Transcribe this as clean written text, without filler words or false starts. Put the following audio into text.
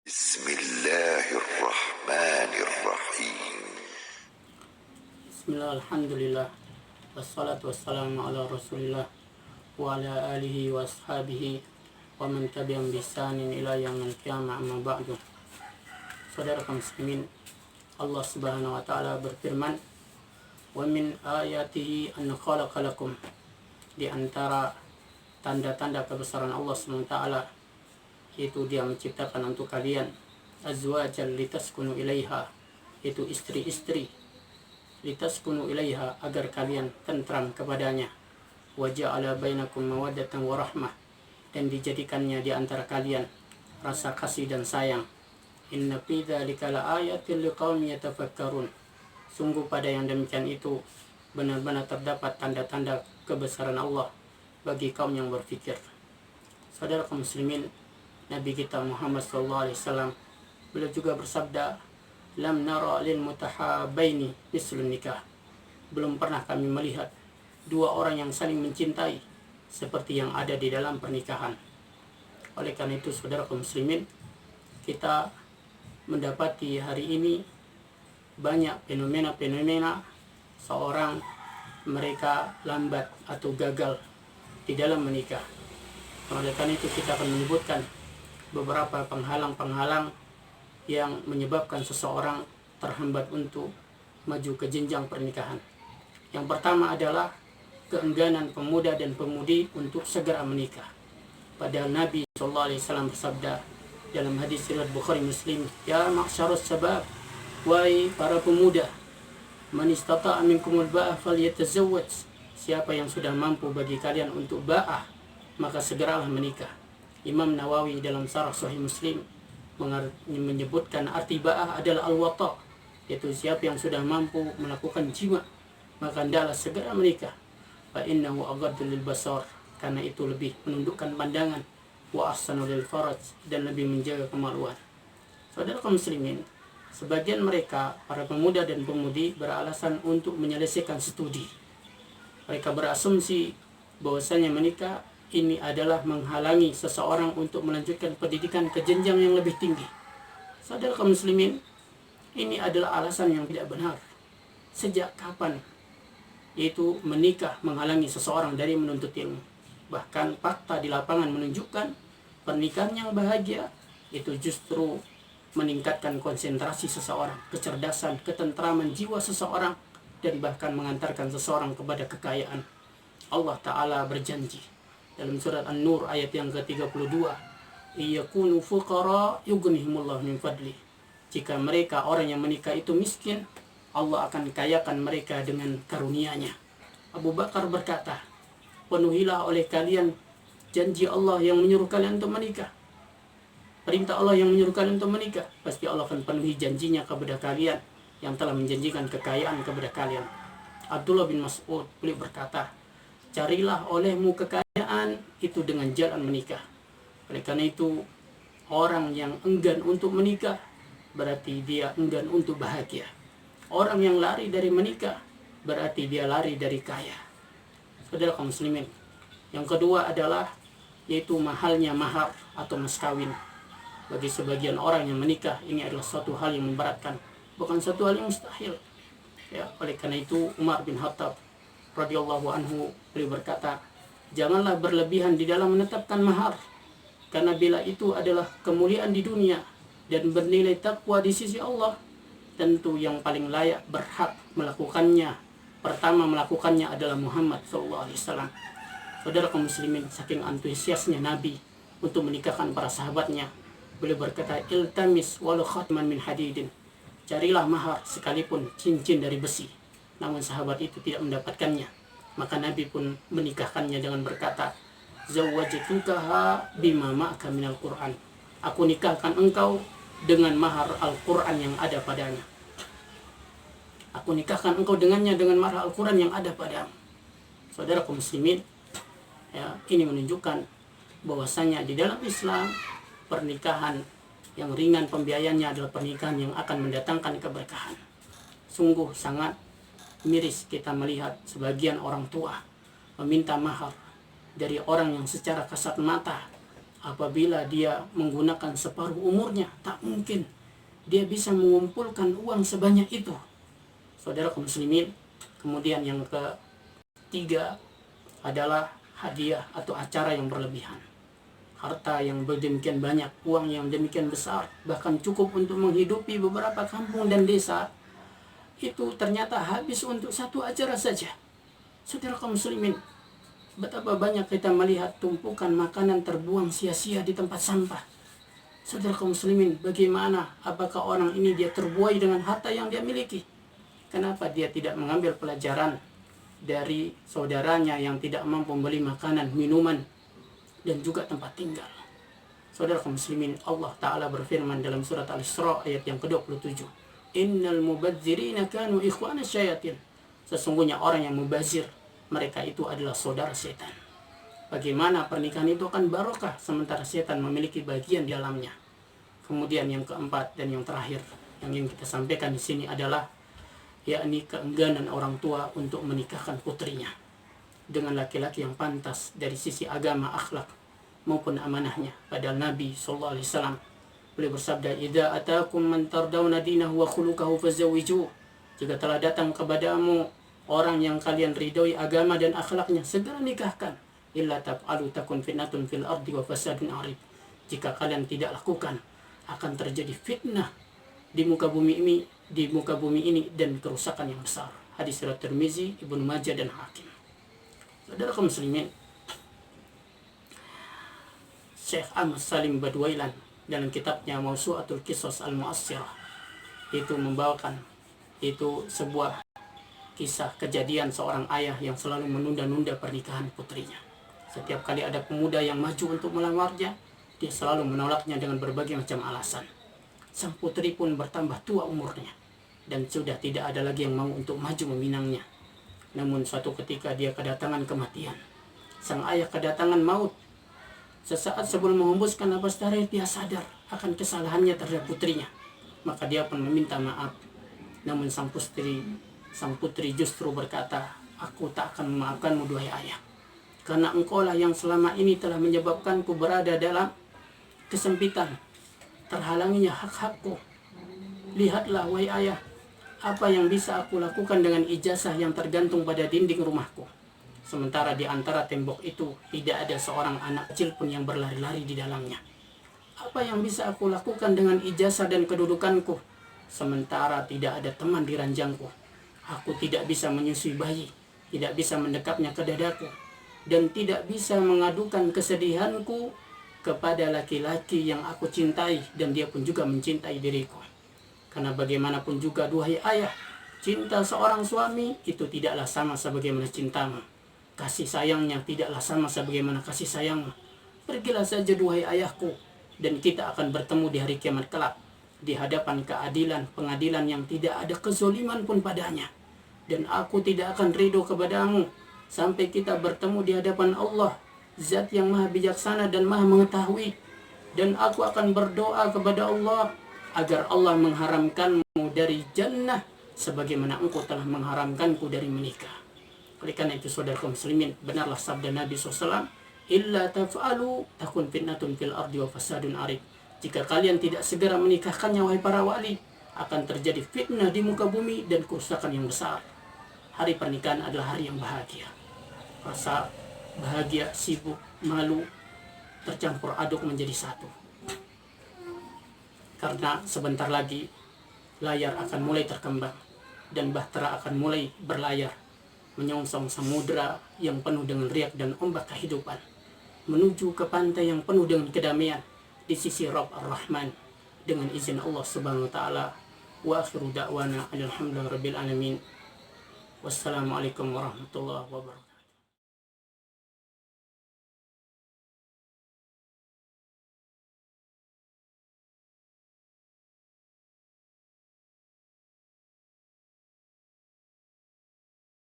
Bismillahirrahmanirrahim. Bismillah, alhamdulillah, wassalatu wassalamu ala rasulillah wa ala alihi wa ashabihi wa man tabi'am bisanin ila yaumil qiyamah, amma ba'du. Saudara kaum muslimin, Allah subhanahu wa ta'ala berfirman, wa min ayatihi an khalaqa lakum, di antara tanda-tanda kebesaran Allah subhanahu wa ta'ala itu dia menciptakan untuk kalian azwajan litaskunu ilaiha, itu istri-istri, litaskunu ilaiha, agar kalian tentram kepadanya, wa ja'ala bainakum mawaddatan wa rahmah, dan dijadikannya di antara kalian rasa kasih dan sayang. Inna fi dzalika laayatin liqaumin yatafakkarun, sungguh pada yang demikian itu benar-benar terdapat tanda-tanda kebesaran Allah bagi kaum yang berfikir. Saudara kaum muslimin, Nabi kita Muhammad SAW, beliau juga bersabda, lam nara lil mutahabaini mislun nikah, belum pernah kami melihat dua orang yang saling mencintai seperti yang ada di dalam pernikahan. Oleh karena itu, saudara kaum muslimin, kita mendapati hari ini banyak fenomena-fenomena seorang mereka lambat atau gagal di dalam menikah. Oleh karena itu, kita akan menyebutkan beberapa penghalang-penghalang yang menyebabkan seseorang terhambat untuk maju ke jenjang pernikahan. Yang pertama adalah keengganan pemuda dan pemudi untuk segera menikah. Padahal Nabi SAW bersabda dalam hadis riwayat Bukhari Muslim, ya ma'syarus sabab, wahai para pemuda, man istata'a minkumul ba'ah falyatazawwaj, siapa yang sudah mampu bagi kalian untuk ba'ah, maka segeralah menikah. Imam Nawawi dalam Syarah Sahih Muslim menyebutkan arti ba'ah adalah al-wata', yaitu siapa yang sudah mampu melakukan jima, maka hendaklah segera menikah. Fa innahu aghaddu lil basar, karena itu lebih menundukkan pandangan, wa ahsanu lil faraj, dan lebih menjaga kemaluan. Saudara kaum muslimin, sebagian mereka, para pemuda dan pemudi, beralasan untuk menyelesaikan studi. Mereka berasumsi bahwasanya menikah ini adalah menghalangi seseorang untuk melanjutkan pendidikan ke jenjang yang lebih tinggi. Saudara kaum muslimin, ini adalah alasan yang tidak benar. Sejak kapan yaitu menikah menghalangi seseorang dari menuntut ilmu? Bahkan fakta di lapangan menunjukkan pernikahan yang bahagia itu justru meningkatkan konsentrasi seseorang, kecerdasan, ketentraman jiwa seseorang, dan bahkan mengantarkan seseorang kepada kekayaan. Allah Ta'ala berjanji dalam surat An-Nur ayat yang ke-32, iyakunu fuqara yughnihimullah min fadli, jika mereka orang yang menikah itu miskin, Allah akan kayakan mereka dengan karunia-Nya. Abu Bakar berkata, penuhilah oleh kalian janji Allah yang menyuruh kalian untuk menikah. Perintah Allah yang menyuruh kalian untuk menikah, pasti Allah akan penuhi janjinya kepada kalian yang telah menjanjikan kekayaan kepada kalian. Abdullah bin Mas'ud beliau berkata, carilah olehmu kekayaan itu dengan jalan menikah. Oleh karena itu, orang yang enggan untuk menikah berarti dia enggan untuk bahagia. Orang yang lari dari menikah berarti dia lari dari kaya. Saudara kaum muslimin, yang kedua adalah yaitu mahalnya mahar atau mas kawin. Bagi sebagian orang yang menikah, ini adalah suatu hal yang memberatkan, bukan suatu hal yang mustahil. Ya, oleh karena itu Umar bin Khattab radhiyallahu anhu beliau berkata, janganlah berlebihan di dalam menetapkan mahar, karena bila itu adalah kemuliaan di dunia dan bernilai takwa di sisi Allah, tentu yang paling layak berhak melakukannya, pertama melakukannya adalah Muhammad SAW. Saudara kaum muslimin, saking antusiasnya Nabi untuk menikahkan para sahabatnya, beliau berkata, iltamis walau khatman min hadidin, carilah mahar sekalipun cincin dari besi. Namun sahabat itu tidak mendapatkannya, maka Nabi pun menikahkannya dengan berkata, zawwajtukaha bima ma'aka minal Qur'an, aku nikahkan engkau dengan mahar Al-Quran yang ada padanya. Aku nikahkan engkau dengannya dengan mahar Al-Quran yang ada padamu. Saudara kaum muslimin, ya, ini menunjukkan bahwasanya di dalam Islam pernikahan yang ringan pembiayaannya adalah pernikahan yang akan mendatangkan keberkahan. Sungguh sangat miris kita melihat sebagian orang tua meminta mahar dari orang yang secara kasat mata apabila dia menggunakan separuh umurnya, tak mungkin dia bisa mengumpulkan uang sebanyak itu. Saudara kaum muslimin, kemudian yang ketiga adalah hadiah atau acara yang berlebihan. Harta yang demikian banyak, uang yang demikian besar, bahkan cukup untuk menghidupi beberapa kampung dan desa, itu ternyata habis untuk satu acara saja. Saudara kaum muslimin, betapa banyak kita melihat tumpukan makanan terbuang sia-sia di tempat sampah. Saudara kaum muslimin, bagaimana? Apakah orang ini dia terbuai dengan harta yang dia miliki? Kenapa dia tidak mengambil pelajaran dari saudaranya yang tidak mampu membeli makanan, minuman, dan juga tempat tinggal? Saudara kaum muslimin, Allah Ta'ala berfirman dalam surat Al-Isra ayat yang ke-27, Innal mubadzirina kanu ikhwana syayatin. Sesungguhnya orang yang mubazir, mereka itu adalah saudara setan. Bagaimana pernikahan itu akan barokah sementara setan memiliki bagian di dalamnya? Kemudian yang keempat dan yang terakhir yang ingin kita sampaikan di sini adalah yakni keengganan orang tua untuk menikahkan putrinya dengan laki-laki yang pantas dari sisi agama, akhlak maupun amanahnya. Padahal Nabi SAW beliau bersabda, "Idza atakum man tardawna dinahu wa khuluquhu fazawwijuh." Jika telah datang kepadamu orang yang kalian ridhoi agama dan akhlaknya, segera nikahkan. Illa taf'alu takun fitnatun fil ardi wa fasadun 'arid. Jika kalian tidak lakukan, akan terjadi fitnah di muka bumi ini dan kerusakan yang besar. Hadis riwayat Tirmizi, Ibnu Majah dan Hakim. Saudara kaum muslimin, Syekh Ahmad Salim Badwailan dalam kitabnya Mawsu'atul Qisas Al-Mu'assirah itu membawakan itu sebuah kisah kejadian seorang ayah yang selalu menunda-nunda pernikahan putrinya. Setiap kali ada pemuda yang maju untuk melamarnya, dia selalu menolaknya dengan berbagai macam alasan. Sang putri pun bertambah tua umurnya dan sudah tidak ada lagi yang mau untuk maju meminangnya. Namun suatu ketika dia kedatangan kematian. Sang ayah kedatangan maut. Sesaat sebelum menghembuskan napas terakhir, dia sadar akan kesalahannya terhadap putrinya. Maka dia pun meminta maaf. Namun sang putri justru berkata, "Aku tak akan memaafkanmu, duhai ayah. Karena engkaulah yang selama ini telah menyebabkanku berada dalam kesempitan, terhalanginya hak-hakku. Lihatlah, wahai ayah, apa yang bisa aku lakukan dengan ijazah yang tergantung pada dinding rumahku. Sementara di antara tembok itu tidak ada seorang anak kecil pun yang berlari-lari di dalamnya. Apa yang bisa aku lakukan dengan ijazah dan kedudukanku? Sementara tidak ada teman di ranjangku. Aku tidak bisa menyusui bayi, tidak bisa mendekapnya ke dadaku, dan tidak bisa mengadukan kesedihanku kepada laki-laki yang aku cintai dan dia pun juga mencintai diriku. Karena bagaimanapun juga, duhai ayah, cinta seorang suami itu tidaklah sama sebagaimana cintamu. Kasih sayangnya tidaklah sama sebagaimana kasih sayangmu. Pergilah saja, duhai ayahku, dan kita akan bertemu di hari kiamat kelak di hadapan pengadilan yang tidak ada kezoliman pun padanya. Dan aku tidak akan ridho kepadamu sampai kita bertemu di hadapan Allah, Zat yang maha bijaksana dan maha mengetahui. Dan aku akan berdoa kepada Allah agar Allah mengharamkanmu dari jannah sebagaimana engkau telah mengharamkanku dari menikah. Oleh karena itu, saudara kaum muslimin, benarlah sabda Nabi SAW, "Illa taf'alu takun fitnatun fil ardi wa fasadun 'arid." Jika kalian tidak segera menikahkannya, wahai para wali, akan terjadi fitnah di muka bumi dan kerusakan yang besar. Hari pernikahan adalah hari yang bahagia. Rasa bahagia, sibuk, malu tercampur aduk menjadi satu. Karena sebentar lagi layar akan mulai terkembang dan bahtera akan mulai berlayar menyongsong samudra yang penuh dengan riak dan ombak kehidupan, menuju ke pantai yang penuh dengan kedamaian di sisi Rabb Ar-Rahman dengan izin Allah Subhanahu wa taala. Wa akhiru da'wana alhamdulillahi rabbil alamin. Wassalamualaikum warahmatullahi wabarakatuh.